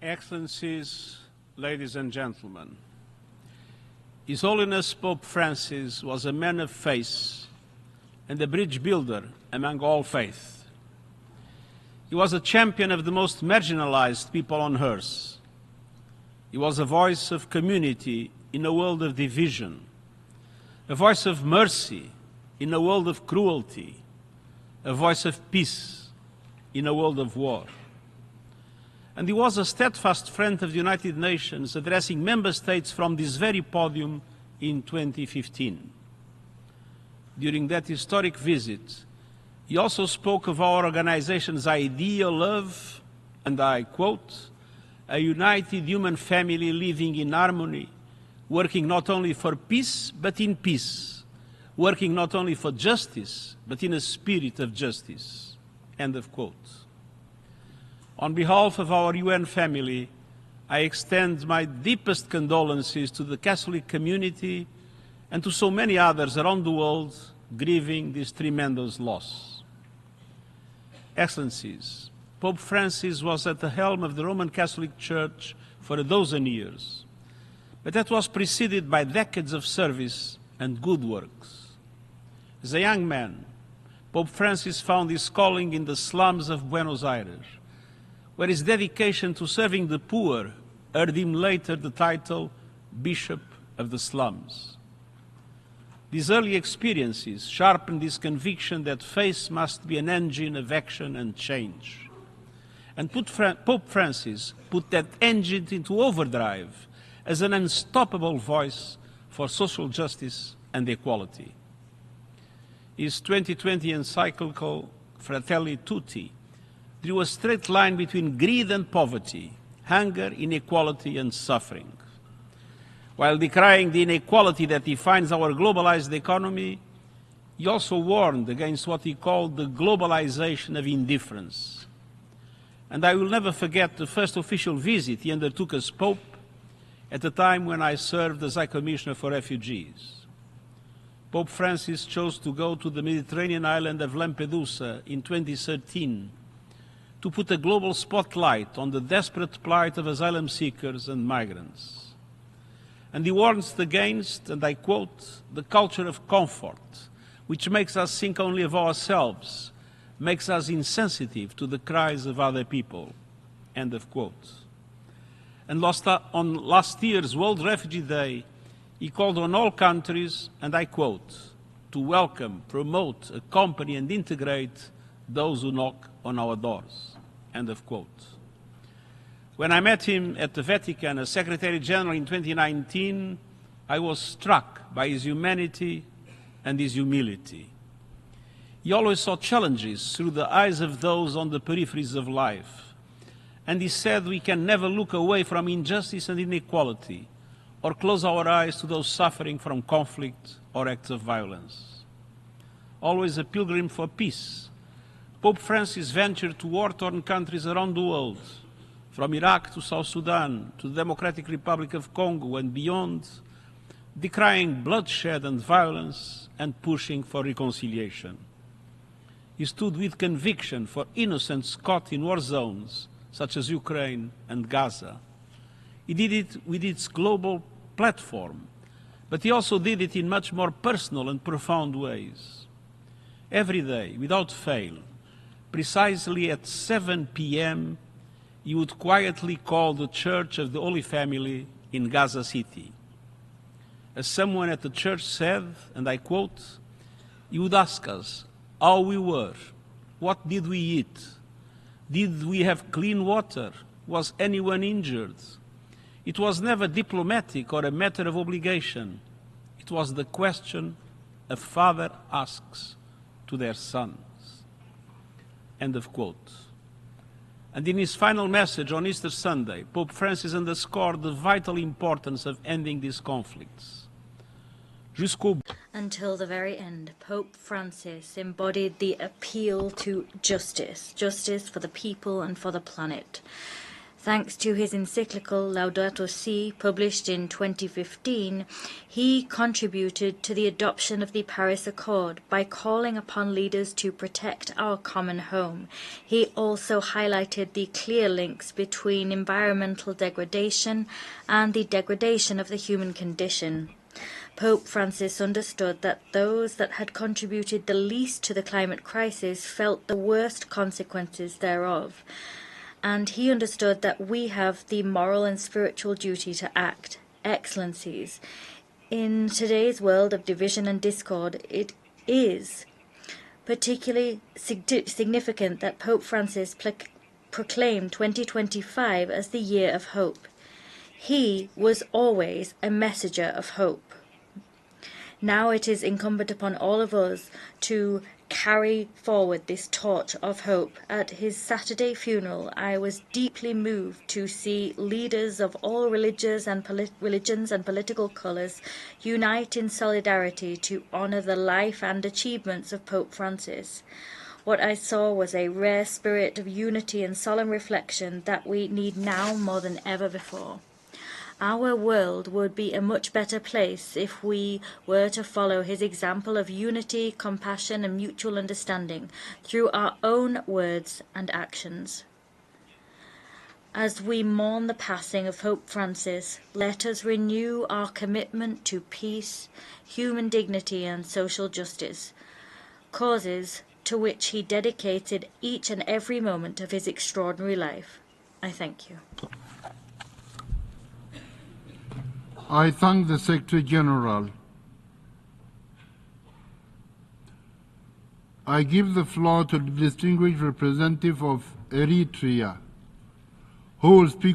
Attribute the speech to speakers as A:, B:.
A: Excellencies, ladies and gentlemen, His Holiness Pope Francis was a man of faith and a bridge builder among all faiths. He was a champion of the most marginalized people on earth. He was a voice of community in a world of division, a voice of mercy in a world of cruelty, a voice of peace in a world of war. And he was a steadfast friend of the United Nations, addressing member states from this very podium in 2015. During that historic visit, he also spoke of our organization's ideal of, and I quote, a united human family living in harmony, working not only for peace, but in peace, working not only for justice, but in a spirit of justice, end of quote. On behalf of our UN family, I extend my deepest condolences to the Catholic community and to so many others around the world grieving this tremendous loss. Excellencies, Pope Francis was at the helm of the Roman Catholic Church for 12 years, but that was preceded by decades of service and good works. As a young man, Pope Francis found his calling in the slums of Buenos Aires, where his dedication to serving the poor earned him later the title Bishop of the Slums. These early experiences sharpened his conviction that faith must be an engine of action and change. And Pope Francis put that engine into overdrive as an unstoppable voice for social justice and equality. His 2020 encyclical Fratelli Tutti drew a straight line between greed and poverty, hunger, inequality, and suffering. While decrying the inequality that defines our globalized economy, he also warned against what he called the globalization of indifference. And I will never forget the first official visit he undertook as Pope at the time when I served as High Commissioner for Refugees. Pope Francis chose to go to the Mediterranean island of Lampedusa in 2013 to put a global spotlight on the desperate plight of asylum seekers and migrants. And he warns against, and I quote, the culture of comfort, which makes us think only of ourselves, makes us insensitive to the cries of other people, end of quote. And on last year's World Refugee Day, he called on all countries, and I quote, to welcome, promote, accompany, and integrate those who knock on our doors, end of quote. When I met him at the Vatican as Secretary General in 2019, I was struck by his humanity and his humility. He always saw challenges through the eyes of those on the peripheries of life. And he said we can never look away from injustice and inequality or close our eyes to those suffering from conflict or acts of violence. Always a pilgrim for peace, Pope Francis ventured to war-torn countries around the world, from Iraq to South Sudan to the Democratic Republic of Congo and beyond, decrying bloodshed and violence and pushing for reconciliation. He stood with conviction for innocents caught in war zones, such as Ukraine and Gaza. He did it with its global platform, but he also did it in much more personal and profound ways. Every day, without fail, precisely at 7 p.m., he would quietly call the Church of the Holy Family in Gaza City. As someone at the church said, and I quote, he would ask us how we were, what did we eat, did we have clean water, was anyone injured? It was never diplomatic or a matter of obligation. It was the question a father asks to their sons. End of quote. And in his final message on Easter Sunday, Pope Francis underscored the vital importance of ending these conflicts.
B: Until the very end, Pope Francis embodied the appeal to justice, justice for the people and for the planet. Thanks to his encyclical Laudato Si, published in 2015, he contributed to the adoption of the Paris Accord by calling upon leaders to protect our common home. He also highlighted the clear links between environmental degradation and the degradation of the human condition. Pope Francis understood that those that had contributed the least to the climate crisis felt the worst consequences thereof. And he understood that we have the moral and spiritual duty to act. Excellencies, in today's world of division and discord, it is particularly significant that Pope Francis proclaimed 2025 as the year of hope. He was always a messenger of hope. Now it is incumbent upon all of us to carry forward this torch of hope. At his Saturday funeral, I was deeply moved to see leaders of all religions and political colours unite in solidarity to honour the life and achievements of Pope Francis. What I saw was a rare spirit of unity and solemn reflection that we need now more than ever before. Our world would be a much better place if we were to follow his example of unity, compassion, and mutual understanding through our own words and actions. As we mourn the passing of Pope Francis, let us renew our commitment to peace, human dignity, and social justice, causes to which he dedicated each and every moment of his extraordinary life. I thank you.
C: I thank the Secretary General. I give the floor to the distinguished representative of Eritrea, who will speak